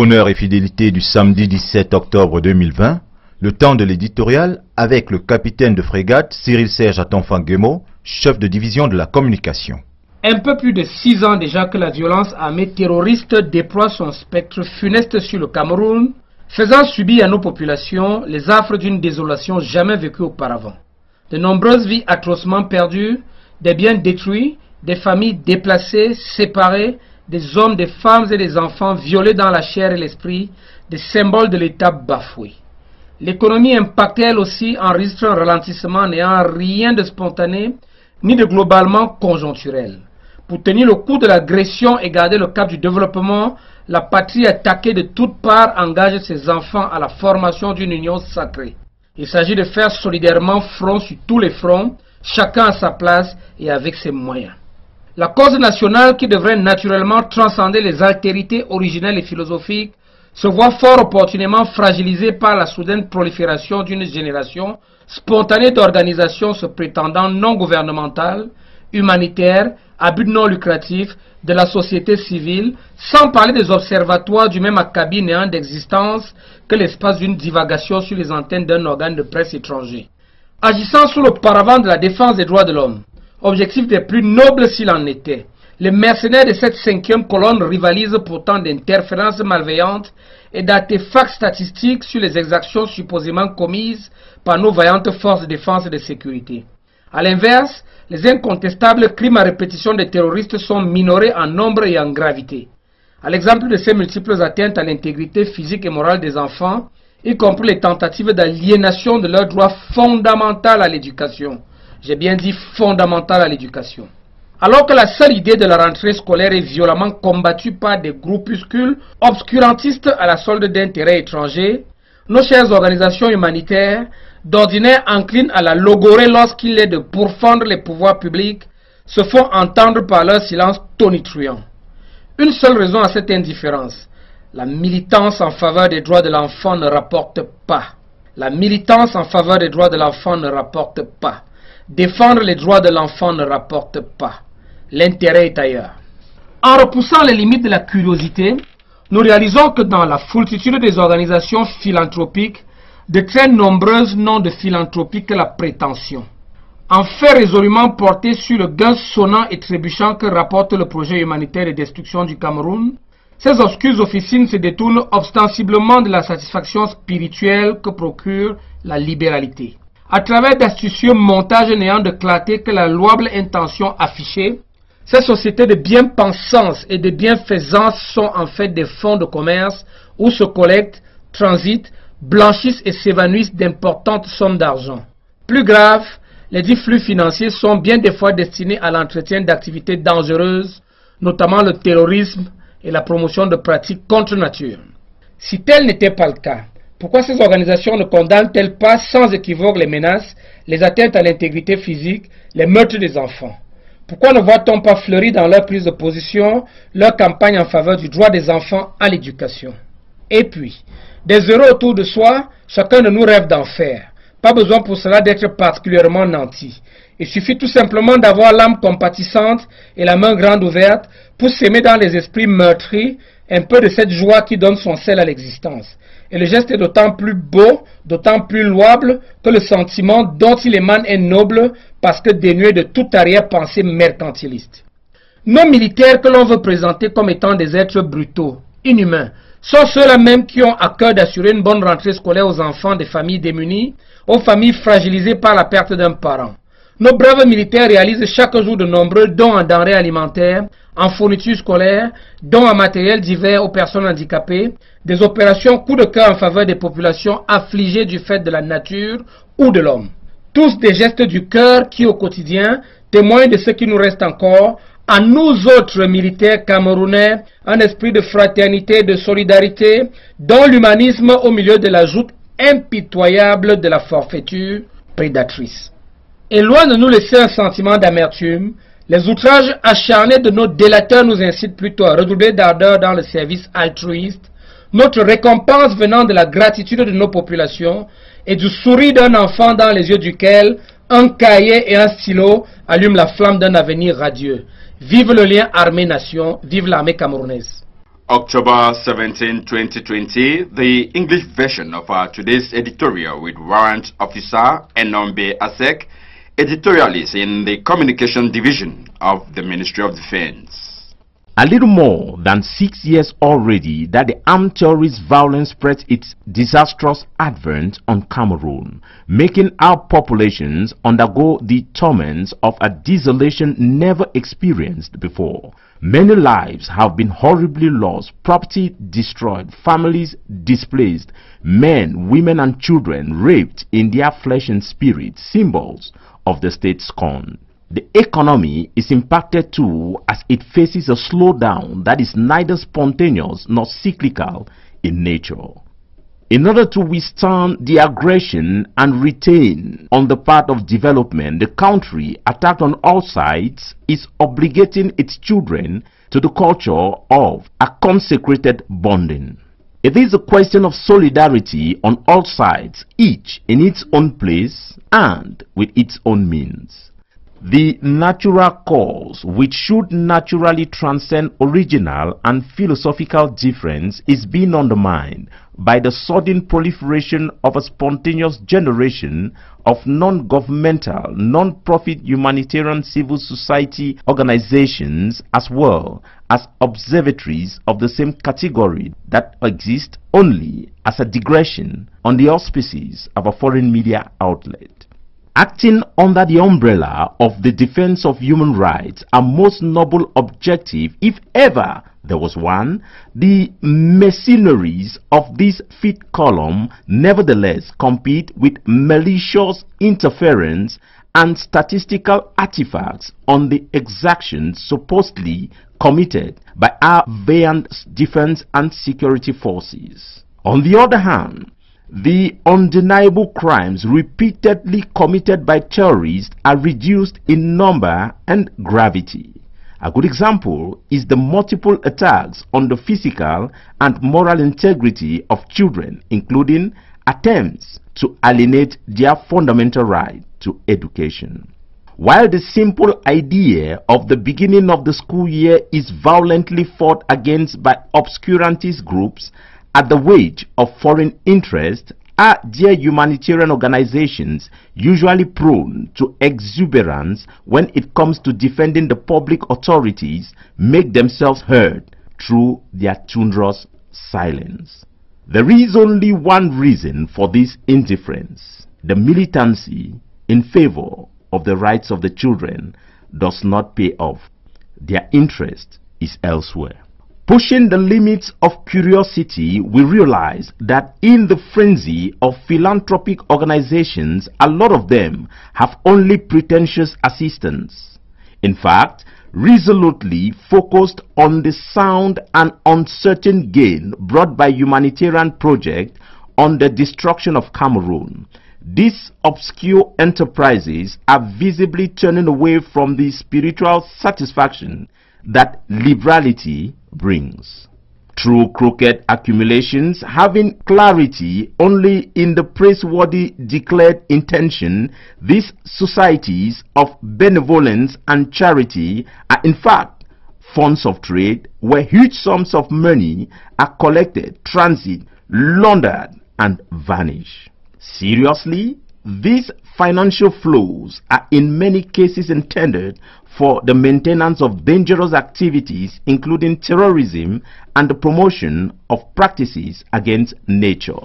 Honneur et fidélité du samedi 17 octobre 2020, le temps de l'éditorial avec le capitaine de frégate Cyril Serge Atonfanguemo, chef de division de la communication. Un peu plus de 6 ans déjà que la violence armée terroriste déploie son spectre funeste sur le Cameroun, faisant subir à nos populations les affres d'une désolation jamais vécue auparavant. De nombreuses vies atrocement perdues, des biens détruits, des familles déplacées, séparées, des hommes, des femmes et des enfants violés dans la chair et l'esprit, des symboles de l'État bafoués. L'économie impactée elle aussi enregistre un ralentissement n'ayant rien de spontané ni de globalement conjoncturel. Pour tenir le coup de l'agression et garder le cap du développement, la patrie attaquée de toutes parts engage ses enfants à la formation d'une union sacrée. Il s'agit de faire solidairement front sur tous les fronts, chacun à sa place et avec ses moyens. La cause nationale, qui devrait naturellement transcender les altérités originelles et philosophiques, se voit fort opportunément fragilisée par la soudaine prolifération d'une génération spontanée d'organisations se prétendant non gouvernementales, humanitaires, à but non lucratif, de la société civile, sans parler des observatoires du même acabit néant d'existence que l'espace d'une divagation sur les antennes d'un organe de presse étranger. Agissant sous le paravent de la défense des droits de l'homme, objectif des plus nobles s'il en était, les mercenaires de cette 5e colonne rivalisent pourtant d'interférences malveillantes et d'artefacts statistiques sur les exactions supposément commises par nos vaillantes forces de défense et de sécurité. A l'inverse, les incontestables crimes à répétition des terroristes sont minorés en nombre et en gravité. À l'exemple de ces multiples atteintes à l'intégrité physique et morale des enfants, y compris les tentatives d'aliénation de leur droit fondamental à l'éducation. J'ai bien dit fondamental à l'éducation. Alors que la seule idée de la rentrée scolaire est violemment combattue par des groupuscules obscurantistes à la solde d'intérêts étrangers, nos chères organisations humanitaires, d'ordinaire inclines à la logorée lorsqu'il est de pourfendre les pouvoirs publics, se font entendre par leur silence tonitruant. Une seule raison à cette indifférence: la militance en faveur des droits de l'enfant ne rapporte pas. La militance en faveur des droits de l'enfant ne rapporte pas. Défendre les droits de l'enfant ne rapporte pas. L'intérêt est ailleurs. En repoussant les limites de la curiosité, nous réalisons que dans la foultitude des organisations philanthropiques, de très nombreuses n'ont de philanthropie que la prétention. En fait résolument porté sur le gain sonnant et trébuchant que rapporte le projet humanitaire de destruction du Cameroun, ces obscures officines se détournent ostensiblement de la satisfaction spirituelle que procure la libéralité. À travers d'astucieux montages n'ayant de clarté que la louable intention affichée, ces sociétés de bien-pensance et de bienfaisance sont en fait des fonds de commerce où se collectent, transitent, blanchissent et s'évanouissent d'importantes sommes d'argent. Plus grave, les dits flux financiers sont bien des fois destinés à l'entretien d'activités dangereuses, notamment le terrorisme et la promotion de pratiques contre nature. Si tel n'était pas le cas, pourquoi ces organisations ne condamnent-elles pas sans équivoque les menaces, les atteintes à l'intégrité physique, les meurtres des enfants? Pourquoi ne voit-on pas fleurir dans leur prise de position leur campagne en faveur du droit des enfants à l'éducation? Et puis, des heureux autour de soi, chacun de nous rêve d'en faire. Pas besoin pour cela d'être particulièrement nanti. Il suffit tout simplement d'avoir l'âme compatissante et la main grande ouverte pour s'aimer dans les esprits meurtris un peu de cette joie qui donne son sel à l'existence. Et le geste est d'autant plus beau, d'autant plus louable que le sentiment dont il émane est noble parce que dénué de toute arrière-pensée mercantiliste. Nos militaires que l'on veut présenter comme étant des êtres brutaux, inhumains, sont ceux-là même qui ont à cœur d'assurer une bonne rentrée scolaire aux enfants des familles démunies, aux familles fragilisées par la perte d'un parent. Nos braves militaires réalisent chaque jour de nombreux dons en denrées alimentaires, en fournitures scolaires, dons en matériel divers aux personnes handicapées, des opérations coup de cœur en faveur des populations affligées du fait de la nature ou de l'homme. Tous des gestes du cœur qui, au quotidien, témoignent de ce qui nous reste encore, à nous autres militaires camerounais, un esprit de fraternité et de solidarité, dont l'humanisme au milieu de la joute impitoyable de la forfaiture prédatrice. Et loin de nous laisser un sentiment d'amertume, les outrages acharnés de nos délateurs nous incitent plutôt à redoubler d'ardeur dans le service altruiste, notre récompense venant de la gratitude de nos populations et du sourire d'un enfant dans les yeux duquel un cahier et un stylo allument la flamme d'un avenir radieux. Vive le lien armée-nation, vive l'armée camerounaise. October 17, 2020, the English version of today's editorial with Warrant Officer Enombe Asek, editorialist in the Communication Division of the Ministry of Defense. A little more than 6 years already that the armed terrorist violence spread its disastrous advent on Cameroon, making our populations undergo the torments of a desolation never experienced before. Many lives have been horribly lost, property destroyed, families displaced, men, women and children raped in their flesh and spirit, symbols of the state scorn. The economy is impacted too as it faces a slowdown that is neither spontaneous nor cyclical in nature. In order to withstand the aggression and retain on the part of development, the country, attacked on all sides, is obligating its children to the culture of a consecrated bonding. It is a question of solidarity on all sides, each in its own place and with its own means. The natural cause, which should naturally transcend original and philosophical difference, is being undermined by the sudden proliferation of a spontaneous generation of non-governmental, non-profit humanitarian civil society organizations, as well as observatories of the same category that exist only as a digression on the auspices of a foreign media outlet. Acting under the umbrella of the defense of human rights, a most noble objective, if ever there was one, the mercenaries of this fifth column nevertheless compete with malicious interference and statistical artifacts on the exactions supposedly committed by our valiant defense and security forces. On the other hand, the undeniable crimes repeatedly committed by terrorists are reduced in number and gravity. A good example is the multiple attacks on the physical and moral integrity of children, including attempts to alienate their fundamental right to education. While the simple idea of the beginning of the school year is violently fought against by obscurantist groups at the wage of foreign interest, are their humanitarian organizations usually prone to exuberance when it comes to defending the public authorities, make themselves heard through their thunderous silence. There is only one reason for this indifference. The militancy in favor of the rights of the children does not pay off. Their interest is elsewhere. Pushing the limits of curiosity, we realize that in the frenzy of philanthropic organizations, a lot of them have only pretentious assistance. In fact, resolutely focused on the sound and uncertain gain brought by humanitarian project on the destruction of Cameroon. These obscure enterprises are visibly turning away from the spiritual satisfaction that liberality brings. Through crooked accumulations, having clarity only in the praiseworthy declared intention, these societies of benevolence and charity are in fact funds of trade where huge sums of money are collected, transit, laundered and vanish. Seriously, these financial flows are in many cases intended for the maintenance of dangerous activities including terrorism and the promotion of practices against nature.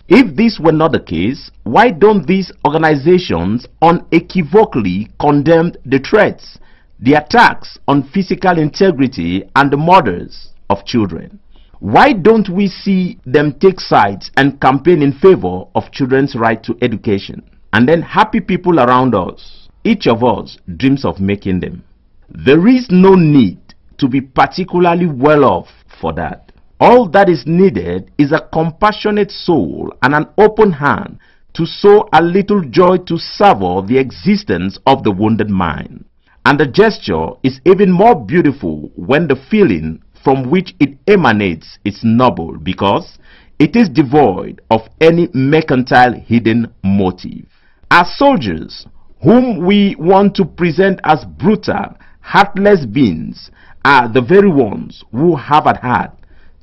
If this were not the case, why don't these organizations unequivocally condemn the threats, the attacks on physical integrity and the murders of children? Why don't we see them take sides and campaign in favor of children's right to education? And then happy people around us, each of us dreams of making them. There is no need to be particularly well off for that. All that is needed is a compassionate soul and an open hand to sow a little joy to savor the existence of the wounded mind. And the gesture is even more beautiful when the feeling from which it emanates is noble, because it is devoid of any mercantile hidden motive. Our soldiers, whom we want to present as brutal, heartless beings, are the very ones who have at heart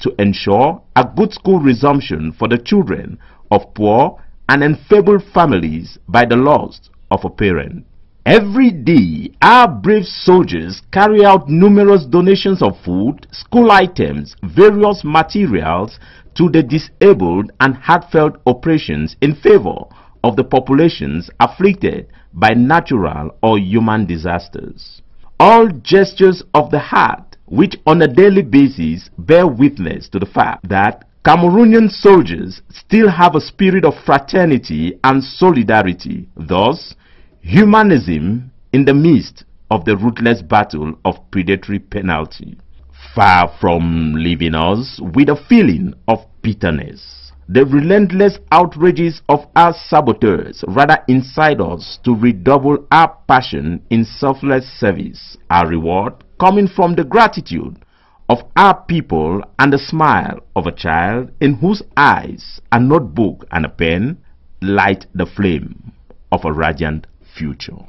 to ensure a good school resumption for the children of poor and enfeebled families by the loss of a parent. Every day, our brave soldiers carry out numerous donations of food, school items, various materials to the disabled and heartfelt operations in favor of the populations afflicted by natural or human disasters. All gestures of the heart, which on a daily basis bear witness to the fact that Cameroonian soldiers still have a spirit of fraternity and solidarity, thus humanism in the midst of the ruthless battle of predatory penalty. Far from leaving us with a feeling of bitterness, the relentless outrages of our saboteurs rather incite us to redouble our passion in selfless service, our reward coming from the gratitude of our people and the smile of a child in whose eyes a notebook and a pen light the flame of a radiant future.